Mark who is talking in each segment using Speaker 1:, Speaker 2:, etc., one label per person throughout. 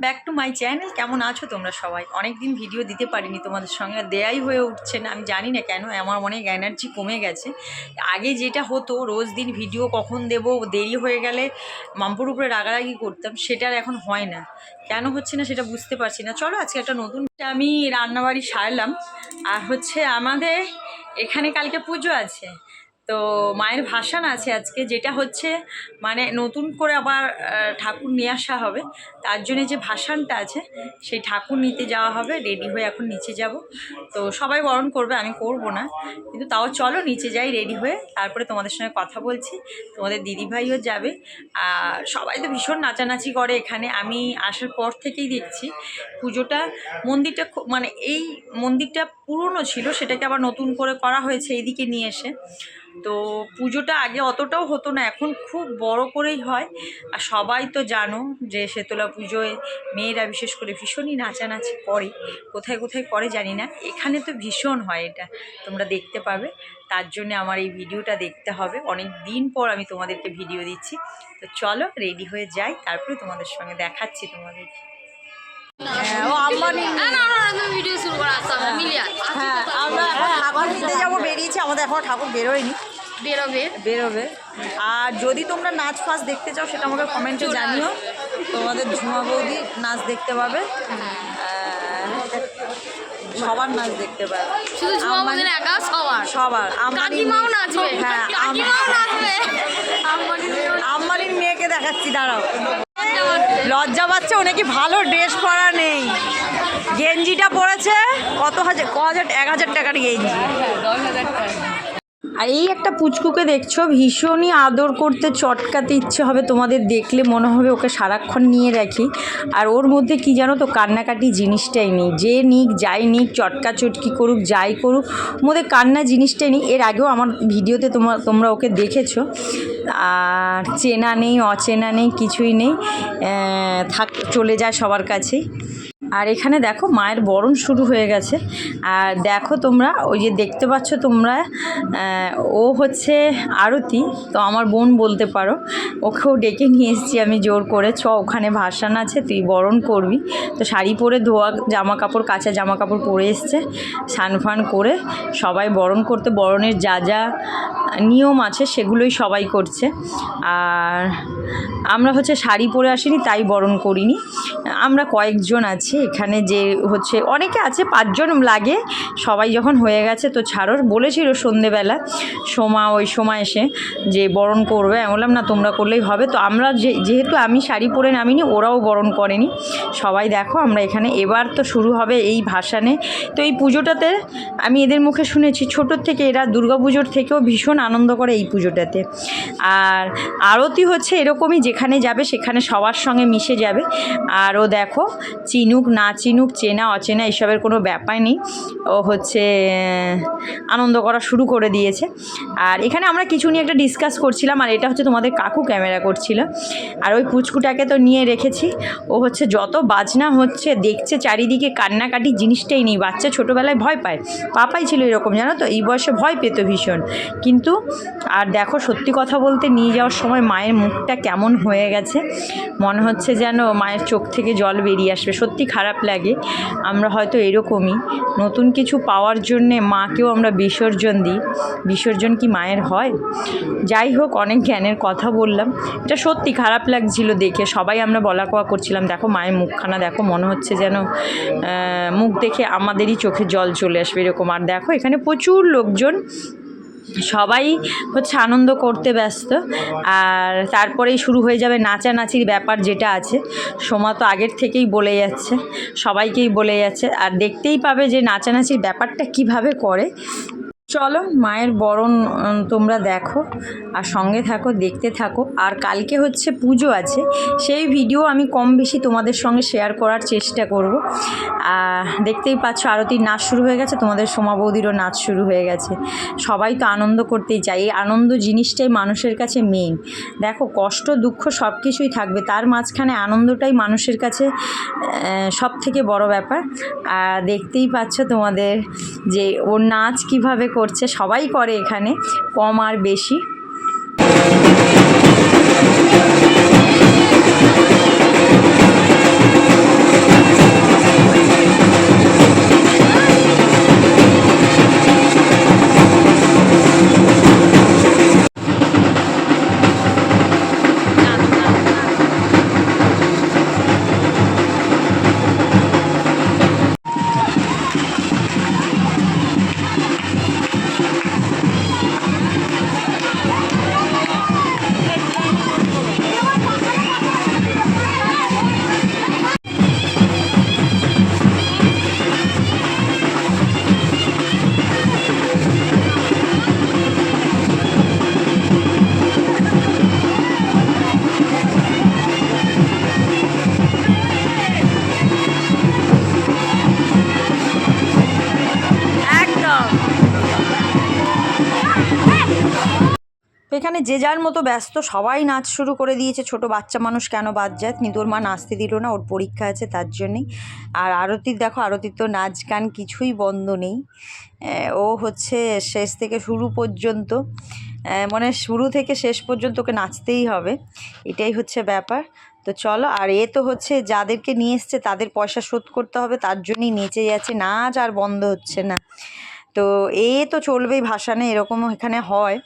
Speaker 1: Back to my channel. কেমন আছো তোমরা সবাই? অনেক দিন ভিডিও দিতে পারিনি তোমাদের সঙ্গে, দেয়াই হয়ে উঠছে না। আমি জানি না কেন, আমার অনেক এনার্জি কমে গেছে। আগে যেটা হতো রোজ দিন ভিডিও কখন দেব, দেরি হয়ে গেলে মাম্পুর উপরে রাগারাগি করতাম, সেটা আর এখন হয় না। কেন হচ্ছে না সেটা বুঝতে পারছি না। চলো আজকে একটা নতুন আমি রান্নাবাড়ি সারলাম। আর হচ্ছে আমাদের এখানে কালকে পুজো আছে, তো মায়ের ভাসান আছে আজকে, যেটা হচ্ছে মানে নতুন করে আবার ঠাকুর নিয়ে আসা হবে। তার জন্য যে ভাসানটা আছে সেই ঠাকুর নিতে যাওয়া হবে। রেডি হয়ে এখন নিচে যাব। তো সবাই বরণ করবে, আমি করব না, কিন্তু তাও চলো নিচে যাই রেডি হয়ে, তারপরে তোমাদের সঙ্গে কথা বলছি। তোমাদের দিদিভাইও যাবে। আর সবাই তো ভীষণ নাচানাচি করে এখানে। আমি আসার পর থেকেই দেখছি পুজোটা, মন্দিরটা মানে এই মন্দিরটা পুরনো ছিল, সেটাকে আবার নতুন করে করা হয়েছে এইদিকে নিয়ে এসে। তো পুজোটা আগে অতটাও হতো না, এখন খুব বড় করেই হয়। আর সবাই তো জানো যে শেতলা পুজোয় মেয়েরা বিশেষ করে ভীষণই নাচানাচি করে। কোথায় কোথায় করে জানি না, এখানে তো ভীষণ হয় এটা, তোমরা দেখতে পাবে। তার জন্য আমার এই ভিডিওটা দেখতে হবে। অনেক দিন পর আমি তোমাদেরকে ভিডিও দিচ্ছি। তো চলো রেডি হয়ে যাই, তারপরে তোমাদের সঙ্গে দেখাচ্ছি তোমাদের। ও আম্বানি ভিডিও শুরু করা হ্যাঁ, আমরা ঠাকুর নিতে যাবো, বেরিয়েছি। আমাদের এখন ঠাকুর বেরোয়নি, বেরোবে। আর যদি তোমরা নাচ ফাঁস দেখতে চাও সেটা আমাকে কমেন্টে জানিও। তোমাদের ঝুমা বৌদি নাচ দেখতে পাবে, সবার নাচ দেখতে পাবে, শুধু ঝুমা বৌদি না, একা সবার। হ্যাঁ, আম্বানির মেয়েকে দেখাচ্ছি, দাঁড়াও। লজ্জা পাচ্ছে, ও নাকি ভালো ড্রেস পরা নেই। গেঞ্জিটা পরেছে কত হাজার 1000 টাকার গেঞ্জি। আর এই একটা পুচকুকে দেখছো, ভীষণই আদর করতে চটকাতে ইচ্ছে হবে তোমাদের দেখলে, মনে হবে ওকে সারাক্ষণ নিয়ে রাখি। আর ওর মধ্যে কি জানো তো, কান্নাকাটি জিনিসটাই নেই। যে নিক যাই নিক, চটকা চটকি করুক যাই করুক, মধ্যে কান্না জিনিসটাই নেই। এর আগেও আমার ভিডিওতে তোমরা ওকে দেখেছো। আর চেনা নেই অচেনা নেই, কিছুই নেই, চলে যায় সবার কাছেই। আর এখানে দেখো মায়ের বরণ শুরু হয়ে গেছে। আর দেখো তোমরা ওই যে দেখতে পাচ্ছ তোমরা, ও হচ্ছে আরতি, তো আমার বোন বলতে পারো। ওকেও ডেকে নিয়ে এসেছি আমি জোর করে, ওখানে ভাসান আছে, তুই বরণ করবি। তো শাড়ি পরে ধোয়া জামা কাপড়, কাঁচা জামা কাপড় পরে এসছে, স্নান ফান করে সবাই বরণ করতে। বরণের যা যা নিয়ম আছে সেগুলোই সবাই করছে। আর আমরা হচ্ছে শাড়ি পরে আসিনি, তাই বরণ করিনি। আমরা কয়েকজন আছি এখানে, যে হচ্ছে অনেকে আছে, 5 জন লাগে। সবাই যখন হয়ে গেছে তো ছাড়ো, বলেছিল সন্ধেবেলা ওই সময় এসে যে বরণ করবে। আমি বললাম না, তোমরা করলেই হবে। তো আমরা যেহেতু আমি শাড়ি পরে নামিনি, ওরাও বরণ করেনি। সবাই দেখো আমরা এখানে। এবার তো শুরু হবে এই ভাসানে। তো এই পুজোটাতে আমি এদের মুখে শুনেছি ছোটোর থেকে, এরা দুর্গাপুজোর থেকেও ভীষণ আনন্দ করে এই পুজোটাতে। আর আরতি হচ্ছে এরকমই, যেখানে যাবে সেখানে সবার সঙ্গে মিশে যাবে। আর ও দেখো, চিনুক না চিনুক, চেনা অচেনা এসবের কোনো ব্যাপার নেই, ও হচ্ছে আনন্দ করা শুরু করে দিয়েছে। আর এখানে আমরা কিছু নিয়ে একটা ডিসকাস করছিলাম, আর এটা হচ্ছে তোমাদের কাকু ক্যামেরা করছিল। আর ওই পুচকুটাকে তো নিয়ে রেখেছি, ও হচ্ছে যত বাজনা হচ্ছে দেখছে চারিদিকে, কান্নাকাটি জিনিসটাই নেই। বাচ্চা ছোটোবেলায় ভয় পায়, পাপাই ছিল এরকম জানো তো, এই বয়সে ভয় পেত ভীষণ। কিন্তু আর দেখো, সত্যি কথা বলতে নিয়ে যাওয়ার সময় মায়ের মুখটা কেমন হয়ে গেছে, মনে হচ্ছে যেন মায়ের চোখ থেকে জল বেরিয়ে আসবে। সত্যি খারাপ লাগে। আমরা হয়তো এরকমই, নতুন কিছু পাওয়ার জন্যে মাকেও আমরা বিসর্জন দিই। বিসর্জন কি মায়ের হয়? যাই হোক, অনেক জ্ঞানের কথা বললাম। এটা সত্যি খারাপ লাগছিল দেখে, সবাই আমরা বলা কওয়া করছিলাম। দেখো মায়ের মুখখানা দেখো, মনে হচ্ছে যেন মুখ দেখে আমাদেরই চোখে জল চলে আসবে এরকম। আর দেখো এখানে প্রচুর লোকজন, সবাই হচ্ছে আনন্দ করতে ব্যস্ত। আর তারপরেই শুরু হয়ে যাবে নাচানাচির ব্যাপার যেটা আছে। সোমা তো আগের থেকেই বলে যাচ্ছে, সবাইকেই বলে যাচ্ছে। আর দেখতেই পাবে যে নাচানাচির ব্যাপারটা কিভাবে করে। চলো মায়ের বরণ তোমরা দেখো আর সঙ্গে থাকো, দেখতে থাকো। আর কালকে হচ্ছে পুজো আছে, সেই ভিডিও আমি কম বেশি তোমাদের সঙ্গে শেয়ার করার চেষ্টা করব। দেখতেই পাচ্ছ আরতির নাচ শুরু হয়ে গেছে, তোমাদের সোমা বৌদিরও নাচ শুরু হয়ে গেছে। সবাই তো আনন্দ করতেই চায়, এই আনন্দ জিনিসটাই মানুষের কাছে মেইন। দেখো কষ্ট দুঃখ সব কিছুই থাকবে, তার মাঝখানে আনন্দটাই মানুষের কাছে সব থেকে বড় ব্যাপার। আর দেখতেই পাচ্ছ তোমাদের যে ওর নাচ কিভাবে করছে, সবাই করে এখানে, কম আর বেশি। এখানে যে যার মতো ব্যস্ত, সবাই নাচ শুরু করে দিয়েছে। ছোট বাচ্চা মানুষ কেন বাদ যায়, কিন্তু ওর মা নাচতে দিল না, ওর পরীক্ষা আছে তার জন্যেই। আর আরতির দেখো, আরতির তো নাচ গান কিছুই বন্ধ নেই। ও হচ্ছে শেষ থেকে শুরু পর্যন্ত, মানে শুরু থেকে শেষ পর্যন্ত ওকে নাচতেই হবে, এটাই হচ্ছে ব্যাপার। তো চলো, আর এ তো হচ্ছে যাদেরকে নিয়ে এসছে তাদের পয়সা শোধ করতে হবে, তার জন্যই নেচে যাচ্ছে, নাচ আর বন্ধ হচ্ছে না। তো এ তো চলবেই ভাসানে, এরকমও এখানে হয়।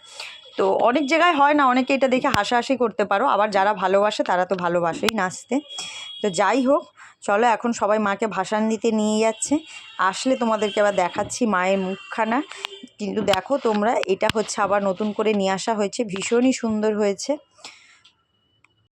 Speaker 1: তো অনেক জায়গায় হয় না, অনেকে এটা দেখে হাসাহাসি করতে পারো, আবার যারা ভালোবাসে তারা তো ভালোবাসেই নাচতে। তো যাই হোক, চলো এখন সবাই মাকে ভাসান দিতে নিয়ে যাচ্ছে, আসলে তোমাদেরকে আবার দেখাচ্ছি মায়ের মুখখানা। কিন্তু দেখো তোমরা, এটা হচ্ছে আবার নতুন করে নিয়ে আসা হয়েছে, ভীষণই সুন্দর হয়েছে।